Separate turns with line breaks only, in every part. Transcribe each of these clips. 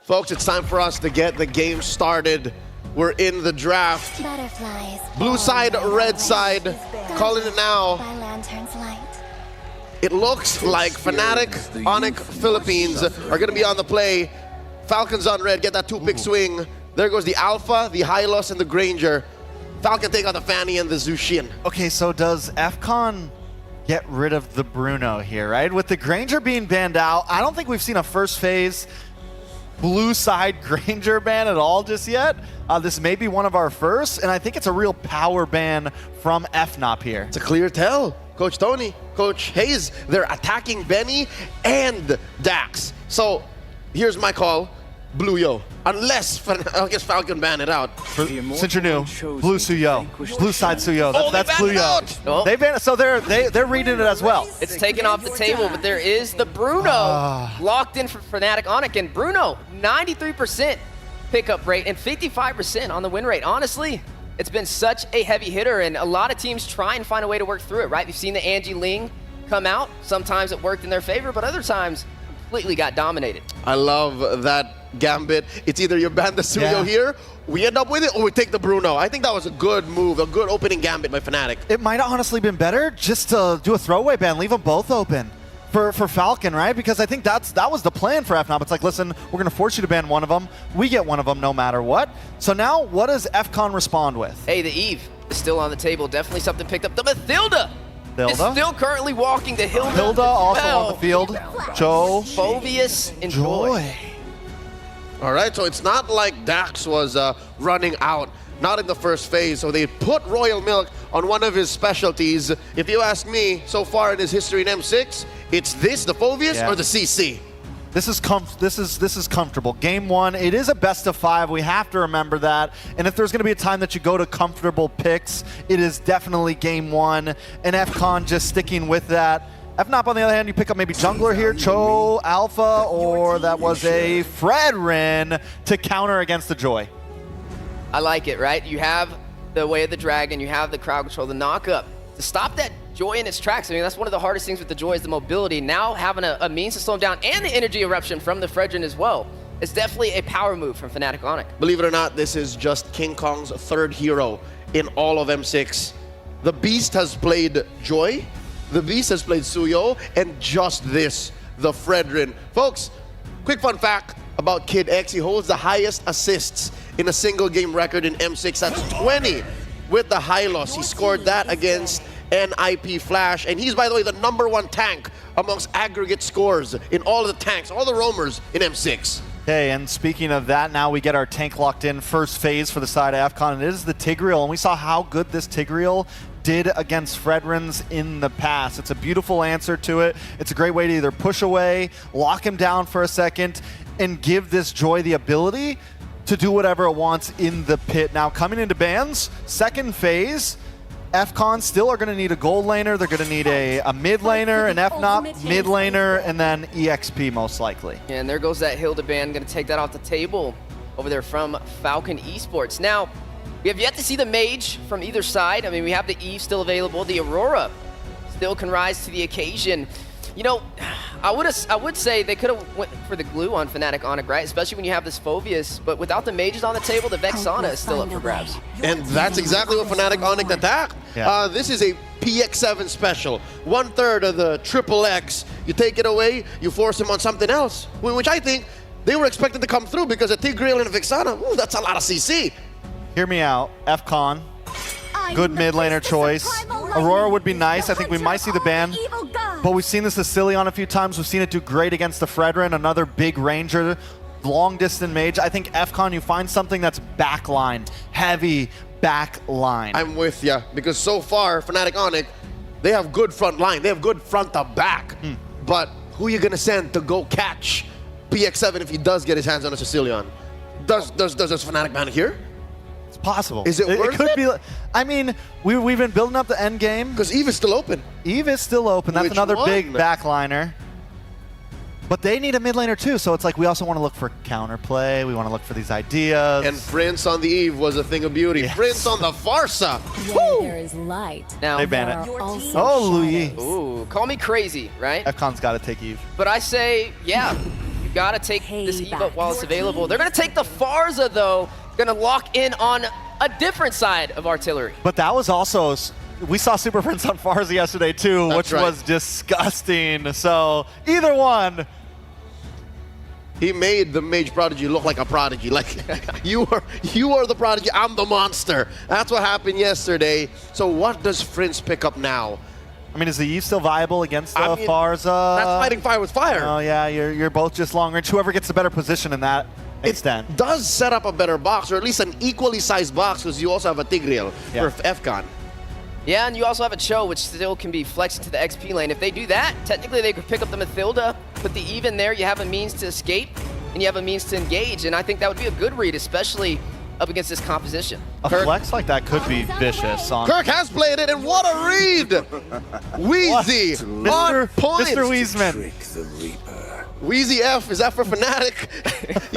Folks, it's time for us to get the game started. We're in the draft.
Butterflies.
Blue side, red side. Calling it now.
By lantern's light.
It looks like Fnatic, Onyx, Philippines are going to be on the play. Falcons on red, get that two-pick swing. There goes the Alpha, the Hylos, and the Granger. Falcon take out the Fanny and the Zushin.
Okay, so does FCON get rid of the Bruno here, right? With the Granger being banned out, I don't think we've seen a first phase blue side Granger ban at all just yet. This may be one of our first, and I think it's a real power ban from FNOP here.
It's a clear tell. Coach Tony, Coach Hayes, they're attacking Benny and Dax. So here's my call. Blue Yo. Unless, I guess Falcon ban it out.
Since you're new, Blue Suyo. Blue side Suyo. That's Blue Yo.
Oh.
They banned it, so they're reading it as well.
It's taken off the table, but there is the Bruno locked in for Fnatic Onyx. And Bruno, 93% pickup rate and 55% on the win rate. Honestly, it's been such a heavy hitter, and a lot of teams try and find a way to work through it, right? We've seen the Angie Ling come out. Sometimes it worked in their favor, but other times completely got dominated.
I love that gambit. It's either you ban the Suyo here, we end up with it, or we take the Bruno. I think that was a good move, a good opening gambit by Fnatic.
It might have honestly been better just to do a throwaway ban, leave them both open for Falcon, right? Because I think that was the plan for FNOP. It's like, listen, we're going to force you to ban one of them. We get one of them no matter what. So now, what does FCON respond with?
Hey, the Eve is still on the table. Definitely something picked up. The Mathilda is still currently walking. The Hilda
also on the field. Joe.
Phobius and Joy.
All right, so it's not like Dax was running out, not in the first phase. So they put Royal Milk on one of his specialties. If you ask me, so far in his history in M6, it's this, the Phobius, or the CC.
This is comfortable. Game one, it is a best of 5. We have to remember that. And if there's going to be a time that you go to comfortable picks, it is definitely game one. And FCON just sticking with that. FNOP, on the other hand, you pick up maybe jungler here, Cho, Alpha, or that was a Fredrin to counter against the Joy.
I like it, right? You have the Way of the Dragon, you have the crowd control, the knock-up. To stop that Joy in its tracks, I mean, that's one of the hardest things with the Joy is the mobility. Now having a means to slow him down and the energy eruption from the Fredrin as well. It's definitely a power move from Fnatic Onyx.
Believe it or not, this is just King Kong's third hero in all of M6. The Beast has played Joy, the Beast has played Suyo, and just this, the Fredrin. Folks, quick fun fact about Kid X, he holds the highest assists in a single game record in M6. That's 20 with the Hylos. He scored that against NIP Flash, and he's, by the way, the #1 tank amongst aggregate scores in all of the tanks, all the roamers in M6.
Okay, and speaking of that, now we get our tank locked in first phase for the side of FCON, and it is the Tigreal, and we saw how good this Tigreal did against Fredrins in the past. It's a beautiful answer to it. It's a great way to either push away, lock him down for a second, and give this Joy the ability to do whatever it wants in the pit. Now, coming into bans, second phase, FCON still are going to need a gold laner, they're going to need a mid laner, an FNOP mid laner, and then EXP most likely.
And there goes that Hilda ban, going to take that off the table over there from Falcon Esports. Now, we have yet to see the Mage from either side. I mean, we have the Eve still available, the Aurora still can rise to the occasion. You know, I would say they could have went for the glue on Fnatic Onyx, right? Especially when you have this Phobius. But without the mages on the table, the Vexana is still up for grabs.
And that's exactly what Fnatic Onyx attacked.
Yeah.
This is a PX7 special. 1/3 of the XXX. You take it away, you force him on something else. Which I think they were expected to come through because a Tigreal and a Vexana, ooh, that's a lot of CC.
Hear me out, FCON, good mid laner choice. Aurora would be nice. I think we might see the ban. But we've seen this with Cillian a few times. We've seen it do great against the Fredrin, another big ranger, long-distance mage. I think FCON, you find something that's backline, heavy backline.
I'm with you, because so far, Fnatic Onyx, they have good front line. They have good front to back. But who are you going to send to go catch PX7 if he does get his hands on a Sicilian? Does Fnatic ban it here?
It's possible.
Is it worth it?
Could be. I mean, we've been building up the end game.
Because Eve is still open.
Eve is still open. That's another big backliner. But they need a mid laner too, so it's like we also want to look for counterplay. We want to look for these ideas.
And Prince on the Eve was a thing of beauty.
Yes.
Prince on the Farsa.
Where there is light.
Now,
They ban it.
there are also
Oh, Louis.
shadows.
ooh, call me crazy, right?
FCON's got to take Eve.
But I say, yeah, You gotta take this Eva while it's available. They're gonna take the Farza though. Gonna lock in on a different side of artillery.
But that was also, we saw Super Prince on Farza yesterday too, which was disgusting. So either one.
He made the Mage Prodigy look like a prodigy. Like, you are the prodigy, I'm the monster. That's what happened yesterday. So what does Prince pick up now?
I mean, is the Eve still viable against the Farza?
That's fighting fire with fire.
Oh yeah, you're both just long range. Whoever gets the better position in that extent.
It does set up a better box, or at least an equally sized box, because you also have a Tigreal for FCON.
Yeah, and you also have a Cho, which still can be flexed to the XP lane. If they do that, technically they could pick up the Mathilda, put the Eve in there, you have a means to escape, and you have a means to engage, and I think that would be a good read, especially up against this composition.
A flex like that could be vicious.
Kirk has played it, and what a read! Wheezy on point!
Mr. Weezeman.
Wheezy F, is that for Fnatic?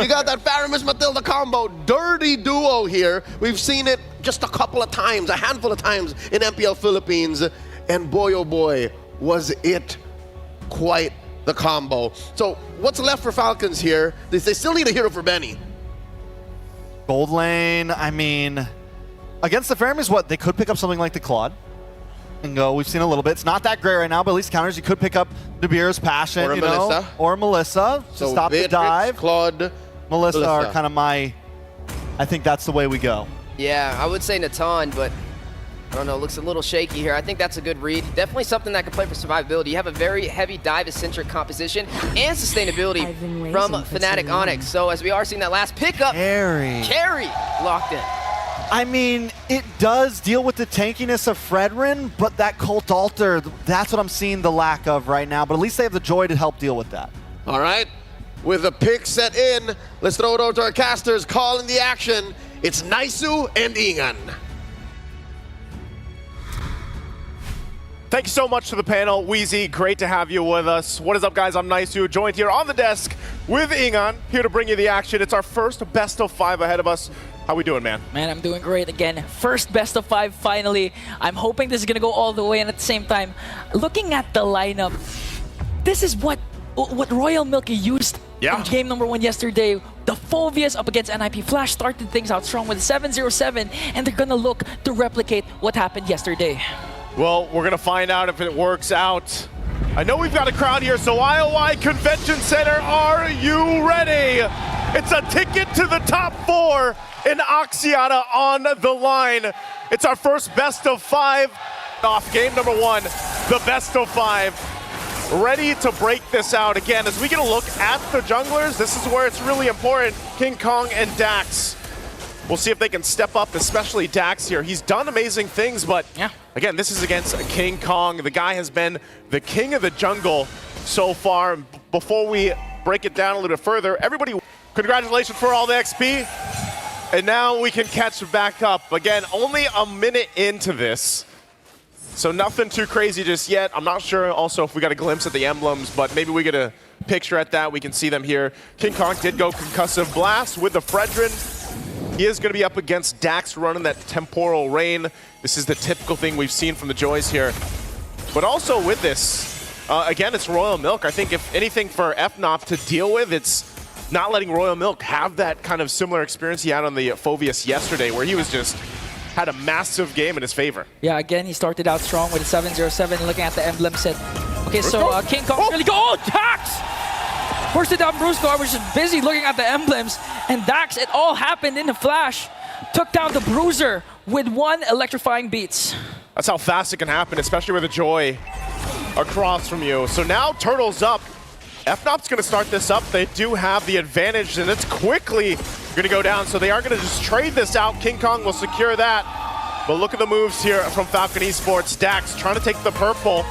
You got that Faramis Matilda combo, dirty duo here. We've seen it just a couple of times, a handful of times in MPL Philippines, and boy oh boy, was it quite the combo. So what's left for Falcons here? They still need a hero for Benny.
Gold lane, I mean, against the Faramis, what, they could pick up something like the Claude and go, we've seen a little bit. It's not that great right now, but at least counters, you could pick up Nabir's Passion,
or Melissa.
Or Melissa to stop the dive.
Claude,
Melissa are kind of I think that's the way we go.
Yeah, I would say Natan, but I don't know, looks a little shaky here. I think that's a good read. Definitely something that can play for survivability. You have a very heavy dive-centric composition and sustainability from Fnatic Onyx. So as we are seeing that last pickup, Carry locked in.
I mean, it does deal with the tankiness of Fredrin, but that Cult Altar, that's what I'm seeing the lack of right now. But at least they have the Joy to help deal with that.
All right, with the pick set in, let's throw it over to our casters, calling the action. It's Naisu and Ingan.
Thank you so much to the panel. Wheezy, great to have you with us. What is up, guys? I'm Naisu, joined here on the desk with Ingan, here to bring you the action. It's our first best of 5 ahead of us. How we doing, man?
Man, I'm doing great again. First best of 5 finally. I'm hoping this is gonna go all the way, and at the same time, looking at the lineup, this is what Royal Milky used in game number 1 yesterday. The Phoveus up against NIP Flash started things out strong with 707, and they're gonna look to replicate what happened yesterday.
Well, we're gonna find out if it works out. I know we've got a crowd here, so IOI Convention Center, are you ready? It's a ticket to the top 4 in Oxiana on the line. It's our first best of 5 off game number 1, the best of 5. Ready to break this out again. As we get a look at the junglers, this is where it's really important. King Kong and Dax. We'll see if they can step up, especially Dax here. He's done amazing things, but again, this is against King Kong. The guy has been the king of the jungle so far. Before we break it down a little bit further, everybody, congratulations for all the XP. And now we can catch back up. Again, only a minute into this, so nothing too crazy just yet. I'm not sure also if we got a glimpse at the emblems, but maybe we get a picture at that. We can see them here. King Kong did go Concussive Blast with the Fredrin. He is going to be up against Dax running that Temporal Rain. This is the typical thing we've seen from the Joys here. But also with this, again, it's Royal Milk. I think if anything for FNOP to deal with, it's not letting Royal Milk have that kind of similar experience he had on the Phoveus yesterday, where he was just had a massive game in his favor.
Yeah, again, he started out strong with a 707, looking at the emblem set. Okay, so King Kong really go. Oh, Dax! First it down Brusco, I was just busy looking at the emblems, and Dax, it all happened in a flash. Took down the Bruiser with 1 electrifying beats.
That's how fast it can happen, especially with a Joy across from you. So now Turtle's up. FNOP's going to start this up. They do have the advantage, and it's quickly going to go down. So they are going to just trade this out. King Kong will secure that. But look at the moves here from FCON Esports. Dax trying to take the purple.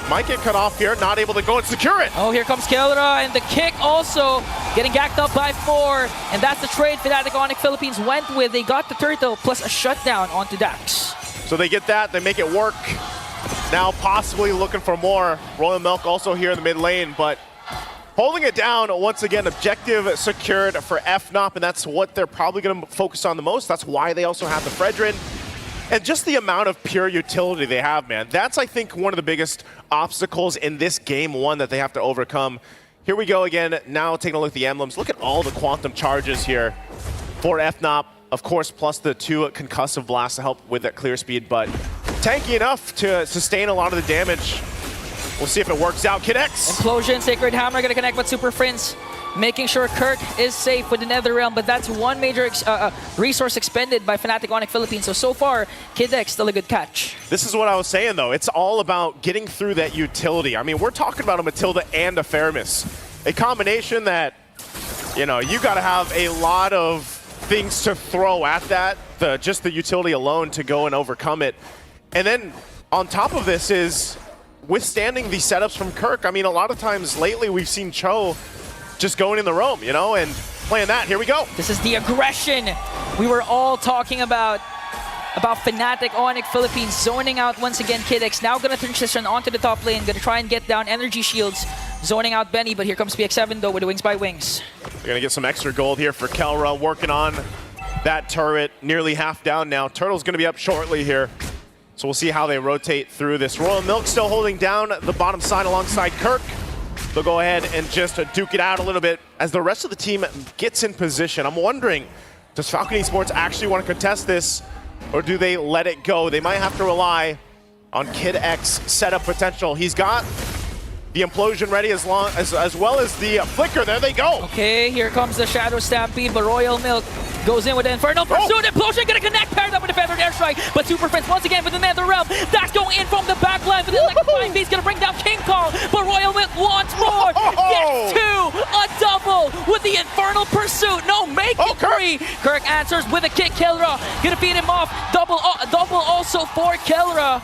Might get cut off here, not able to go and secure it.
Oh, here comes Kelra, and the kick also getting gacked up by 4. And that's the trade Fnatic Onyx Philippines went with. They got the turtle plus a shutdown onto Dax.
So they get that, they make it work. Now possibly looking for more. Royal Milk also here in the mid lane, but holding it down once again. Objective secured for FNOP, and that's what they're probably going to focus on the most. That's why they also have the Fredrin. And just the amount of pure utility they have, man. That's, I think, one of the biggest obstacles in this game 1 that they have to overcome. Here we go again. Now taking a look at the emblems. Look at all the quantum charges here for FNOP. Of course, plus the 2 concussive blasts to help with that clear speed, but tanky enough to sustain a lot of the damage. We'll see if it works out. Kid X.
Implosion, Sacred Hammer gonna connect with Super Prince, making sure Kirk is safe with the Nether Realm, but that's one major resource expended by Fnatic Onyx Philippines. So far, Kid X still a good catch.
This is what I was saying, though. It's all about getting through that utility. I mean, we're talking about a Matilda and a Feramis. A combination that, you know, you got to have a lot of things to throw at that, just the utility alone to go and overcome it. And then on top of this is withstanding the setups from Kirk. I mean, a lot of times lately we've seen Cho just going in the roam, you know, and playing that. Here we go.
This is the aggression we were all talking about Fnatic Onyx Philippines zoning out once again. Kid X now gonna transition onto the top lane, gonna try and get down energy shields, zoning out Benny, but here comes PX7 though with the Wings by Wings.
They're gonna get some extra gold here for Kelra, working on that turret, nearly half down now. Turtle's gonna be up shortly here. So we'll see how they rotate through this. Royal Milk still holding down the bottom side alongside Kirk. They'll go ahead and just duke it out a little bit as the rest of the team gets in position. I'm wondering, does FalCon Esports actually want to contest this, or do they let it go? They might have to rely on Kid X setup potential. He's got the implosion ready as well as the flicker. There they go.
Okay, here comes the Shadow Stampede, but Royal Milk goes in with the Infernal Pursuit. Implosion gonna connect, paired up with the Feathered Airstrike, but Super Prince once again with the Nether Realm. That's going in from the back line, but the Electrifying Beast gonna bring down King Kong, but Royal Milk once more gets 2, a double with the Infernal Pursuit. No, make it 3. Kirk answers with a kick. Kelra gonna feed him off. Double also for Kelra.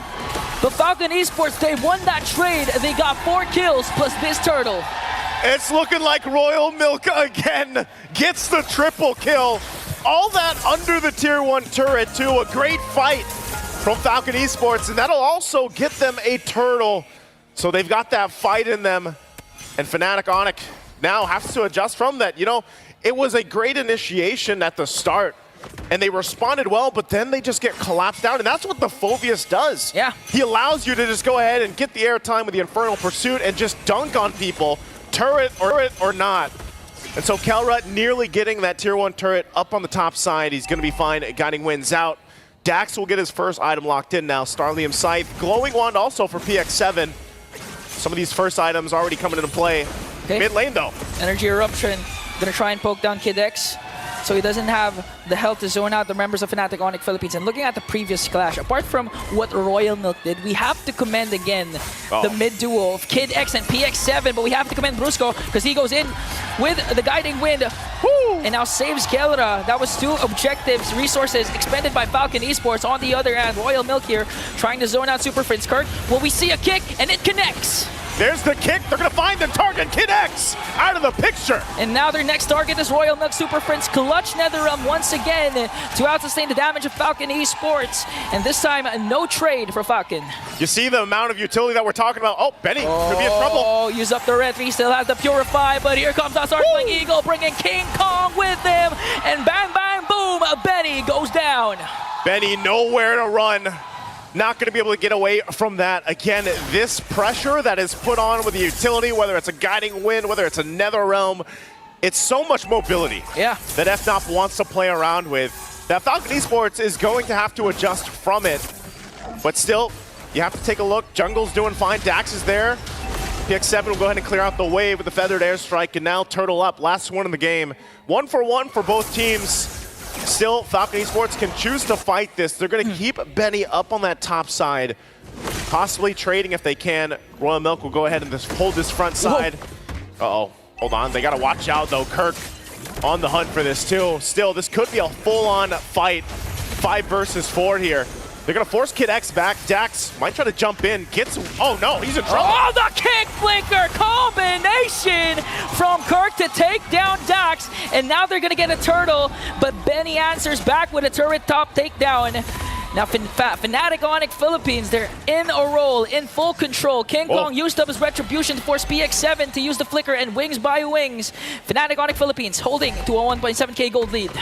But FalCon Esports, they won that trade. They got 4 kills plus this turtle.
It's looking like Royal Milk again gets the triple kill. All that under the tier 1 turret too. A great fight from FalCon Esports, and that'll also get them a turtle. So they've got that fight in them, and Fnatic Onyx now has to adjust from that. You know, it was a great initiation at the start, and they responded well, but then they just get collapsed down, and that's what the Phoveus does.
Yeah.
He allows you to just go ahead and get the airtime with the Infernal Pursuit and just dunk on people, turret or not. And so Kelra nearly getting that tier 1 turret up on the top side. He's going to be fine. Guiding Winds out. Dax will get his first item locked in now. Starlium Scythe. Glowing Wand also for PX7. Some of these first items already coming into play.
Okay.
Mid lane though.
Energy Eruption. Gonna try and poke down Kid X, so he doesn't have the health to zone out the members of Fnatic Onyx Philippines. And looking at the previous clash, apart from what Royal Milk did, we have to commend again the mid duo of Kid X and PX7, but we have to commend Brusco because he goes in with the Guiding Wind. Woo! And now saves Kelra. That was 2 objectives, resources expended by FalCon Esports. On the other hand, Royal Milk here trying to zone out Super Prince. Kirk, well, we see a kick and it connects.
There's the kick. They're going to find the target. Kid X out of the picture.
And now their next target is Royal Milk. Super Prince clutch Netherrealm once again to out-sustain the damage of FalCon Esports. And this time, no trade for FalCon.
You see the amount of utility that we're talking about. Oh, Benny could be in trouble.
Oh, use up the red. He still has the Purify, but here comes our Startling Eagle bringing King Kong with him. And bang, bang, boom, Benny goes down.
Benny nowhere to run. Not going to be able to get away from that. Again, this pressure that is put on with the utility, whether it's a Guiding Wind, whether it's a Nether Realm, it's so much mobility that FNOP wants to play around with, that FalCon Esports is going to have to adjust from it. But still, you have to take a look. Jungle's doing fine. Dax is there. PX7 will go ahead and clear out the wave with the Feathered Airstrike, and now Turtle up. Last one in the game. 1 for 1 for both teams. Still, FalCon Esports can choose to fight this. They're going to keep Benny up on that top side, possibly trading if they can. Royal Milk will go ahead and just hold this front side. Uh-oh, hold on. They got to watch out, though. Kirk on the hunt for this, too. Still, this could be a full-on fight. 5 versus 4 here. They're going to force Kid X back. Dax might try to jump in. Gets, oh no, he's in trouble.
Oh, the kick flicker combination from Kirk to take down Dax. And now they're going to get a turtle, but Benny answers back with a turret top takedown. Now Fnatic Onyx Philippines, they're in a roll, in full control. King Kong used up his retribution to force PX7 to use the flicker and Wings by Wings. Fnatic Onyx Philippines holding to a 1.7k gold lead.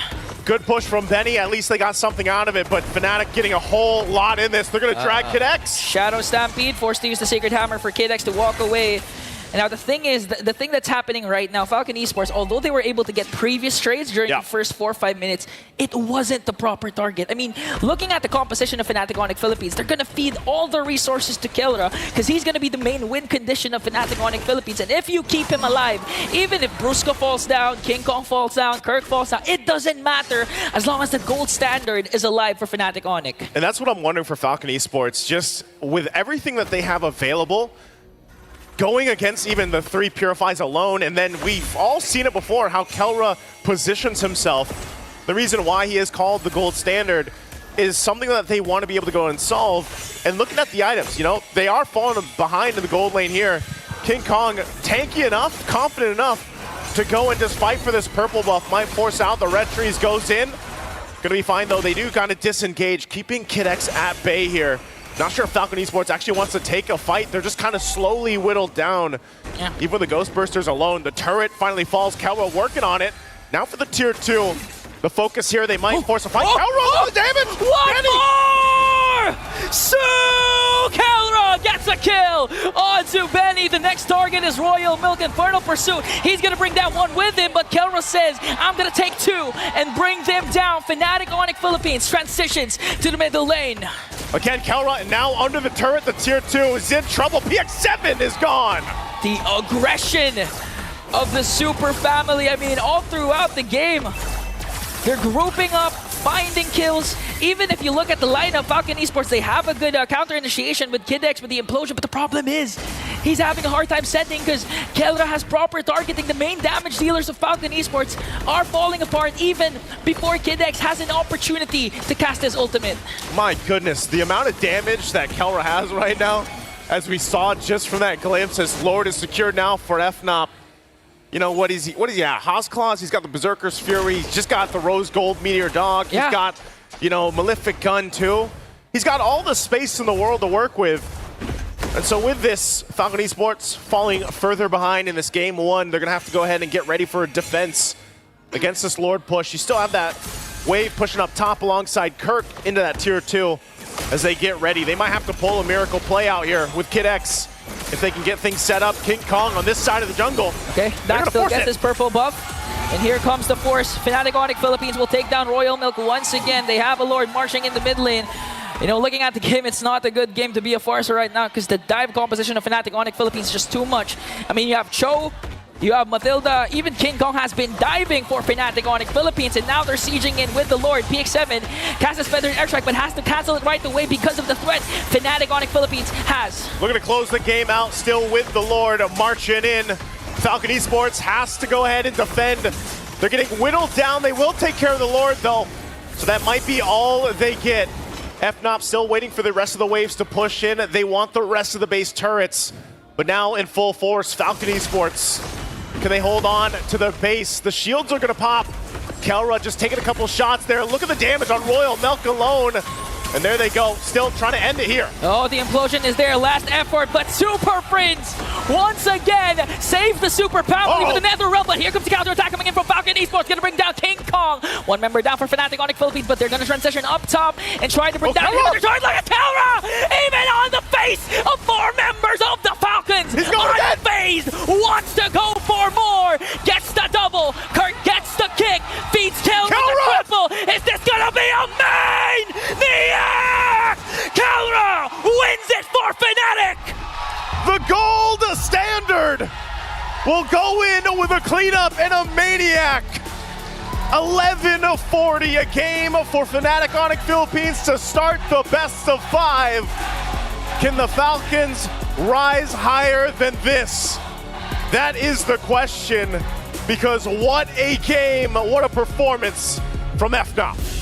Good push from Benny. At least they got something out of it, but Fnatic getting a whole lot in this. They're going to drag Kid X.
Shadow Stampede, forced to use the Sacred Hammer for Kid X to walk away. And now the thing is, the thing that's happening right now, Falcon Esports, although they were able to get previous trades during the first 4 or 5 minutes, it wasn't the proper target. I mean, looking at the composition of Fnatic Onyx Philippines, they're going to feed all the resources to Kelra because he's going to be the main win condition of Fnatic Onyx Philippines. And if you keep him alive, even if Brusco falls down, King Kong falls down, Kirk falls down, it doesn't matter as long as the gold standard is alive for Fnatic Onyx.
And that's what I'm wondering for Falcon Esports, just with everything that they have available, going against even the 3 Purifies alone, and then we've all seen it before, how Kelra positions himself. The reason why he is called the gold standard is something that they want to be able to go and solve. And looking at the items, you know, they are falling behind in the gold lane here. King Kong, tanky enough, confident enough to go and just fight for this purple buff. Might force out, the red trees goes in. Gonna be fine though, they do kind of disengage, keeping Kid X at bay here. Not sure if Falcon Esports actually wants to take a fight. They're just kind of slowly whittled down. Yeah. Even with the Ghost Bursters alone, the turret finally falls. Kelra working on it. Now for the tier 2. The focus here, they might force a fight. Kelra, the damage!
One more! So Kelra gets a kill on to Benny. The next target is Royal Milk Infernal Pursuit. He's going to bring down one with him, but Kelra says, I'm going to take 2 and bring them down. Fnatic Onyx Philippines transitions to the middle lane.
Again, Kelra now under the turret. The tier 2 is in trouble. PX7 is gone.
The aggression of the Super family. I mean, all throughout the game, they're grouping up, finding kills. Even if you look at the lineup, Falcon Esports, they have a good counter initiation with Kid X with the implosion, but the problem is he's having a hard time sending because Kelra has proper targeting. The main damage dealers of Falcon Esports are falling apart even before Kid X has an opportunity to cast his ultimate.
My goodness, the amount of damage that Kelra has right now, as we saw just from that glimpse, as Lord is secured now for FNOP. You know, what is he at? Haas Claws, he's got the Berserker's Fury, he's just got the Rose Gold Meteor Dog, he's got, you know, Malefic Gun too. He's got all the space in the world to work with. And so with this, Falcon Esports falling further behind in this game 1, they're gonna have to go ahead and get ready for a defense against this Lord push. You still have that wave pushing up top alongside Kirk into that tier 2 as they get ready. They might have to pull a miracle play out here with Kid X. If they can get things set up, King Kong on this side of the jungle.
Okay, Doc still gets his purple buff. And here comes the force. Fnatic Onyx Philippines will take down Royal Milk once again. They have a Lord marching in the mid lane. You know, looking at the game, it's not a good game to be a Farser right now because the dive composition of Fnatic Onyx Philippines is just too much. I mean, you have Cho, you have Matilda, even King Kong has been diving for Fnatic Onyx Philippines, and now they're sieging in with the Lord. PX7 casts his Feathered Airstrike, but has to cancel it right away because of the threat Fnatic Onyx Philippines has.
Looking to close the game out, still with the Lord marching in. Falcon Esports has to go ahead and defend. They're getting whittled down. They will take care of the Lord, though, so that might be all they get. FNOP still waiting for the rest of the waves to push in. They want the rest of the base turrets, but now in full force, Falcon Esports. Can they hold on to the base? The shields are going to pop. Kelra just taking a couple shots there. Look at the damage on Royal Milk alone. And there they go, still trying to end it here.
Oh, the implosion is their last effort, but Super Friends once again save the Super family with the Nether Realm, but here comes the counterattack coming in from Falcon Esports, gonna bring down King Kong. One member down for Fnatic Onyx Philippines, but they're gonna transition up top and try to bring down another target. Look at Kelra! Even on the face of 4 members of the Falcons!
He's going
on phase, wants to go for more, gets the double, Kurt gets the kick, feeds Kelra with the triple. Is this gonna be a main? Kelra wins it for Fnatic!
The gold standard will go in with a cleanup and a maniac. 11-40 a game for Fnatic Onyx Philippines to start the best of 5. Can the Falcons rise higher than this? That is the question, because what a game, what a performance from FNOP.